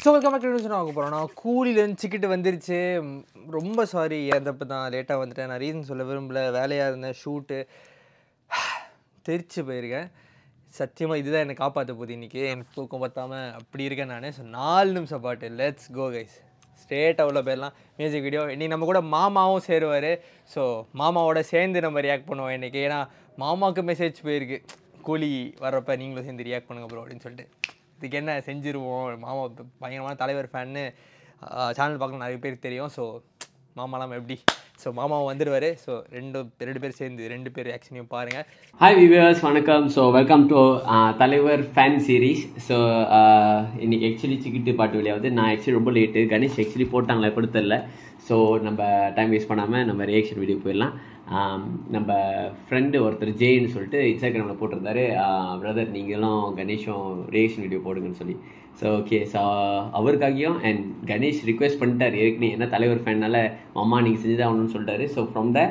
So welcome back to ஆக போகிறோம். நான் கூலிலேருந்து சிக்கிட்டு வந்துருச்சு. ரொம்ப சாரி, ஏதப்போ தான் லேட்டாக வந்துட்டேன். நான் ரீசன் சொல்ல விரும்பல, வேலையாக இருந்தேன், ஷூட்டு தெரிச்சு போயிருக்கேன். சத்தியமாக இதுதான் என்னை காப்பாற்ற போகுது இன்றைக்கி. எனக்கு தூக்கம் பற்றாமல் அப்படி இருக்கேன் நான். ஸோ 4 நிமிஷம் பாட்டு, லெட்ஸ் கோ கைஸ். ஸ்ட்ரேட்டாக உள்ள போயிடலாம். மியூசிக் வீடியோ இன்றைக்கி நம்ம கூட மாமாவும் சேருவார். ஸோ மாமாவோட சேர்ந்து நம்ம ரியாக்ட் பண்ணுவோம் இன்றைக்கி. ஏன்னா மாமாவுக்கு மெசேஜ் போயிருக்கு, கூலி வர்றப்ப நீங்களும் சேர்ந்து ரியாக்ட் பண்ணுங்க ப்ரோ அப்படின்னு சொல்லிட்டு. இதுக்கு என்ன செஞ்சுருவோம். மாமா பயங்கரமான தலைவர் ஃபேன்னு சேனல் பார்க்கலாம் நிறைய பேருக்கு தெரியும். ஸோ மாமாலாம் எப்படி, ஸோ மாமாவும் வந்துடுவார். ஸோ ரெண்டு பேர் சேர்ந்து 2 பேர் ஆக்ஷனையும் பாருங்கள். ஹாய் வியூவர்ஸ், வணக்கம். ஸோ வெல்கம் டு தலைவர் ஃபேன் சீரீஸ். ஸோ இன்னைக்கு ஆக்சுவலி சிக்கிட்டு பாட்டு வெளியாவது. நான் ஆக்சுவலி ரொம்ப லேட்டு, கணேஷ் ஆக்சுவலி போட்டாங்களா எப்படி தெரியல. ஸோ நம்ம டைம் வேஸ்ட் பண்ணாமல் நம்ம ரியாக்ஷன் வீடியோ போயிடலாம். நம்ம ஃப்ரெண்டு ஒருத்தர் ஜெயின்னு சொல்லிட்டு இன்ஸ்டாகிராமில் போட்டிருந்தாரு, பிரதர் நீங்களும் கணேஷும் ரியாக்ஷன் வீடியோ போடுங்கன்னு சொல்லி. ஸோ ஓகே, ஸோ அவருக்காகியும் அண்ட் கணேஷ் ரிக்வெஸ்ட் பண்ணிட்டார் ஏற்கனவே, என்ன தலைவர் ஃபேன்னால மாமா நீங்கள் செஞ்சு தான் ஆகணும்னு சொல்லிட்டாரு. So from the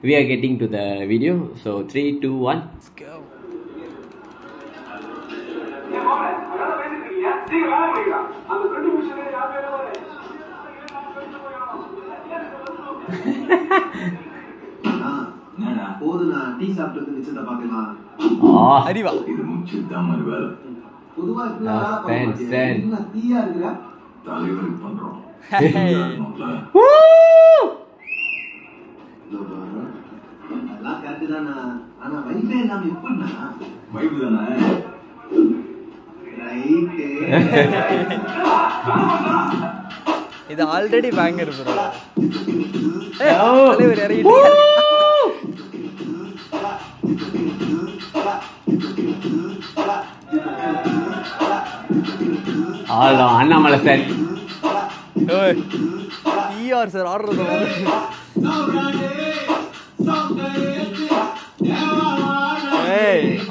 we are getting to the video. So 3, 2, 1 Let's go. போதுனா tea சாப்பிட்டு நிச்சயத்தை பார்க்கலாம். அறிவா இது முச்சு தான் வேலை. பொதுவா என்ன தீயா இருக்குற தலைவருக்கு பண்றோம். அதெல்லாம் கரெக்ட் தானா, ஆனா வைபே நாம எப்படின்னா வைப்பு தானே. ரைட்டு. இது ஆல்ரெடி பேங்கர் ப்ரோ. தலைவர் இறங்கிட்டு அண்ணாமலை சார் ER சார் ஆடுறது.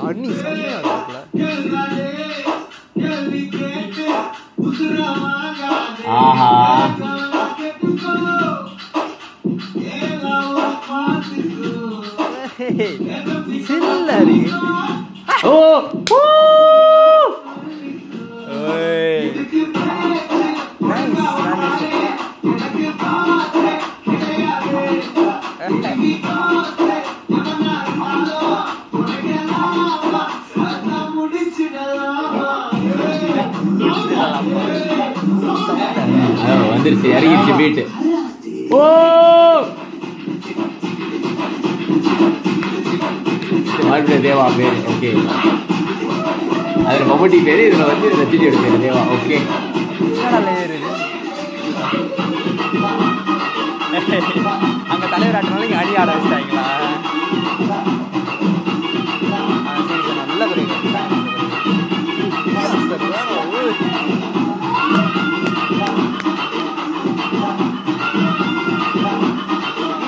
அண்ணி செம்மையா இருக்குல்ல. ஆஹா சில்லரி. ஓ வந்துருச்சு, இறங்கிடுச்சு பீட்டு. ஓ மறுபடியும் தேவா பேர். ஓகே, அதில் மம்முட்டி பேர், இதில் வந்து ரசிச்சு எடுத்து தேவா. ஓகே, அங்கே தலைவர் ஆட்டினாலும் இங்கே அடி ஆட வச்சிட்டாங்களா? நல்ல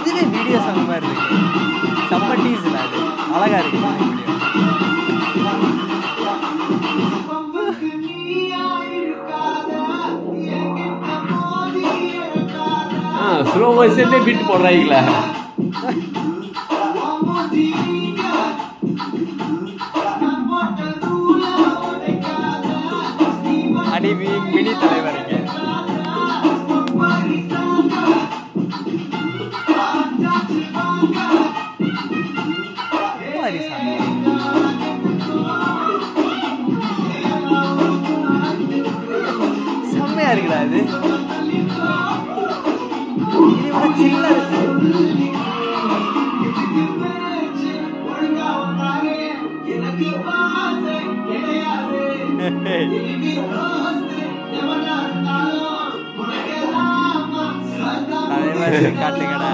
இதுவே வீடியோ சாங் மாதிரி இருக்கு. செம்ம டீஸ்ல அது அழகா இருக்கு வீடியோ. ஸ்லோ மோஷன்ல பீட் போடுறாங்களா? அடி மினி தலைவர் இங்க. செம்மையா இருக்குடா இது. சின்ன காட்டுங்கடா.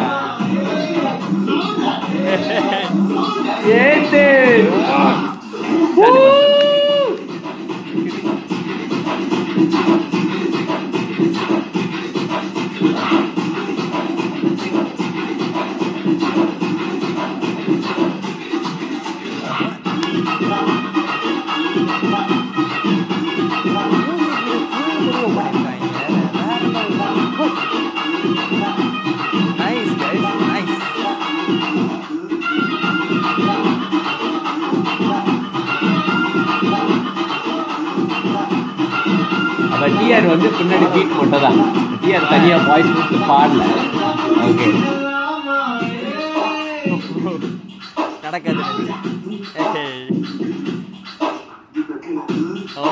ஏத்து Nice guys, nice. டிஆர் வந்து பின்னாடி பீட் மட்டும் தான். டிஆர் தனியாக வாய்ஸ் கொடுத்து பாடல. ஓகே நடக்காது. ஓ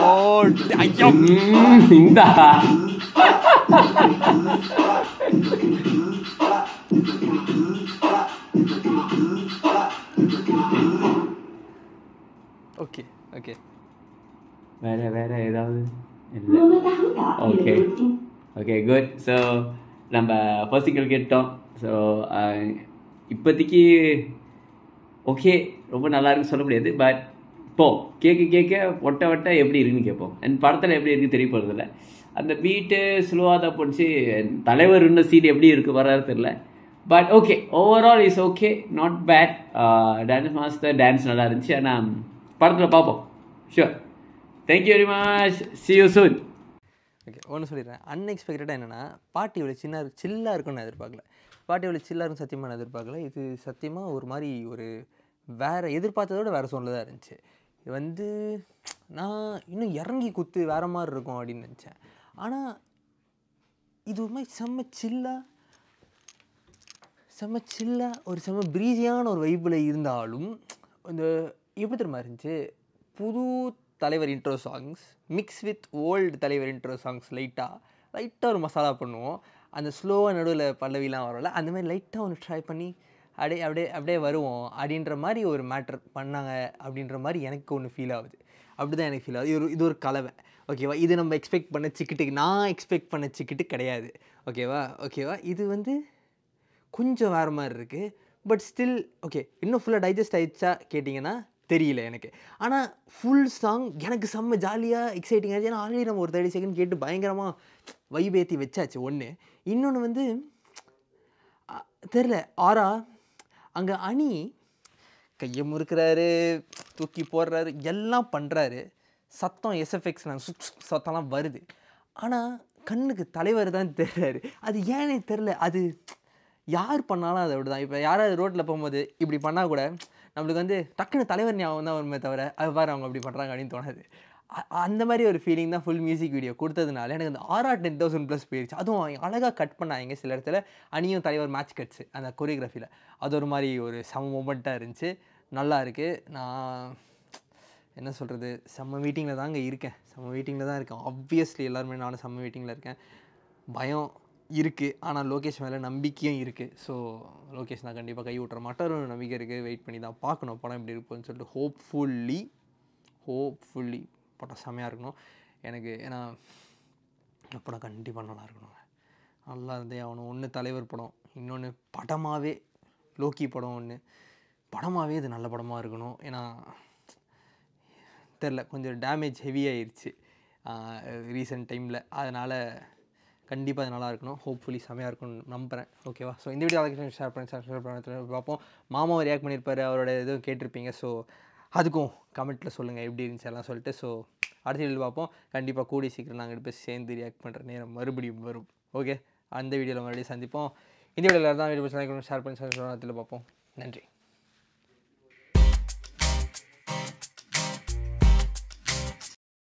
ஐயோ இந்தா ஓகே ஓகே வேற ஏதாவது இல்லை. Okay okay good. ஸோ நம்ம பர்சிக்கல் கேட்டோம். ஸோ இப்போதைக்கு ஓகே ரொம்ப நல்லா இருக்குன்னு சொல்ல முடியாது. பட் இப்போ கேட்க ஒட்ட எப்படி இருக்குன்னு கேட்போம். அண்ட் படத்தில் எப்படி இருக்குது தெரிய போகிறதில்ல. அந்த பீட்டு ஸ்லோவாக தான் போச்சு. தலைவர் இன்னும் சீட் எப்படி இருக்குது வராது தெரியல. But okay overall is okay, not bad. Dance master dance நல்லா இருந்துச்சு. ஆனால் படத்தில் பார்ப்போம். Sure. Thank you very much. see you soon. Okay ஒன்று சொல்லிடுறேன். அன்எக்ஸ்பெக்டடாக என்னென்னா பாட்டி இவ்வளோ சில்லாக இருக்குன்னு நான் எதிர்பார்க்கல. பாட்டி இவ்வளோ சில்லாக இருக்கும் சத்தியமாக நான் எதிர்பார்க்கல. இது சத்தியமாக ஒரு மாதிரி ஒரு வேறு எதிர்பார்த்ததோட வேறு சோனில் தான் இருந்துச்சு. இது வந்து நான் இன்னும் இறங்கி குத்து வேறு மாதிரி இருக்கும் அப்படின்னு நினச்சேன். ஆனால் இது ஒரு மாதிரி செம்ம சில்லாக ஒரு செம்ம ப்ரீஸியான ஒரு வைப்பில் இருந்தாலும் இந்த எப்படி தெரியுமா இருந்துச்சு, புது தலைவர் intro songs mix with old தலைவர் இன்ட்ரோ சாங்ஸ் லைட்டாக ஒரு மசாலா பண்ணுவோம். அந்த ஸ்லோவாக நடுவில் பல்லவிலாம் வரல, அந்த மாதிரி லைட்டாக ஒன்று ட்ரை பண்ணி அப்படியே வருவோம் அப்படின்ற மாதிரி ஒரு மேட்டர் பண்ணாங்க அப்படின்ற மாதிரி எனக்கு ஒன்று ஃபீல் ஆகுது. அப்படி தான் எனக்கு ஃபீல் ஆகுது. இது ஒரு கலவை. ஓகேவா? இது நம்ம எக்ஸ்பெக்ட் பண்ண சிக்கிட்டுக்கு நான் எக்ஸ்பெக்ட் பண்ண சிக்கிட்டு கிடையாது. ஓகேவா? இது வந்து கொஞ்சம் வேறு மாதிரி இருக்குது. But still okay. இன்னும் ஃபுல்லாக டைஜஸ்ட் ஆகிடுச்சா கேட்டிங்கன்னா தெரியல எனக்கு. ஆனால் ஃபுல் சாங் எனக்கு செம்ம ஜாலியாக எக்ஸைட்டிங் ஆச்சு. ஏன்னா ஆல்ரெடி நம்ம ஒரு 30 செகண்ட் கேட்டு பயங்கரமாக வைபேற்றி வச்சாச்சு ஒன்று. இன்னொன்று வந்து தெரில ஆரா அங்கே அணி கையை முறுக்கிறாரு, தூக்கி போடுறாரு, எல்லாம் பண்ணுறாரு. சத்தம் எஸ்எஃப்எக்ஸ் சத்தம்லாம் வருது. ஆனால் கண்ணுக்கு தலைவர் தான் தெரிறாரு. அது ஏன்னே தெரில. அது யார் பண்ணாலும் அது அப்படி தான். இப்போ யாராவது ரோட்டில் போகும்போது இப்படி பண்ணால் கூட நம்மளுக்கு வந்து டக்குன்னு தலைவர் ஞாபகம் தான் வருமே தவிர அது பாரு அவங்க அப்படி பண்ணுறாங்க அப்படின்னு தோணாது. அந்த மாதிரி ஒரு ஃபீலிங் தான் ஃபுல் மியூசிக் வீடியோ கொடுத்ததுனால எனக்கு அந்த ஆரா 10,000+ போயிடுச்சு. அதுவும் அழகாக கட் பண்ணாங்க சில இடத்துல. அணியும் தலைவர் மேட்ச் கட்ஸு அந்த கொரியோகிராஃபியில் அது ஒரு மாதிரி ஒரு செம்ம மொமெண்ட்டாக இருந்துச்சு. நல்லா இருக்குது. நான் என்ன சொல்கிறது, செம்ம மீட்டிங்கில் தாங்க இருக்கேன். ஆப்வியஸ்லி எல்லாருமே நானும் செம்ம மீட்டிங்கில் இருக்கேன். பயம் இருக்குது, ஆனால் லோகேஷ் மேலே நம்பிக்கையும் இருக்குது. ஸோ லோகேஷ் நான் கண்டிப்பாக கை விட்டுற மாட்டார் நம்பிக்கை இருக்குது. வெயிட் பண்ணி தான் பார்க்கணும் படம் எப்படி இருக்குன்னு சொல்லிட்டு. ஹோப்ஃபுல்லி படம் செம்மையாக இருக்கணும் எனக்கு. ஏன்னா இந்த படம் கண்டிப்பாக நல்லா இருக்கணுங்க. நல்லா இருந்தே ஆகணும். ஒன்று தலைவர் படம், இன்னொன்று படமாகவே லோக்கி படம், ஒன்று படமாகவே இது நல்ல படமாக இருக்கணும். ஏன்னா தெரில கொஞ்சம் டேமேஜ் ஹெவியாகிருச்சு ரீசெண்ட் டைமில். அதனால் கண்டிப்பாக அது நல்லா இருக்கணும். ஹோப்ஃபுல்லி செம்மையாக இருக்கும்னு நம்புகிறேன். ஓகேவா? ஸோ இந்த வீடியோ அதுக்கு ஷேர் பண்ணி பார்ப்போம். மாமாவும் ரியாக்ட் பண்ணியிருப்பார், அவரோட எதுவும் கேட்டிருப்பீங்க. ஸோ அதுக்கும் கமெண்ட்டில் சொல்லுங்கள் எப்படி இருந்துச்சு எல்லாம் சொல்லிட்டு. ஸோ அடுத்த வீடியோவில் பார்ப்போம். கண்டிப்பாக கூடி சீக்கிரம் நாங்கள் போய் சேர்ந்து ரியாக்ட் பண்ணுற நேரம் மறுபடியும் வரும். ஓகே, அந்த வீடியோவில் மறுபடியும் சந்திப்போம். இந்த வீடியோவில் தான் வீடியோ ஷேர் பண்ணி பார்ப்போம். நன்றி.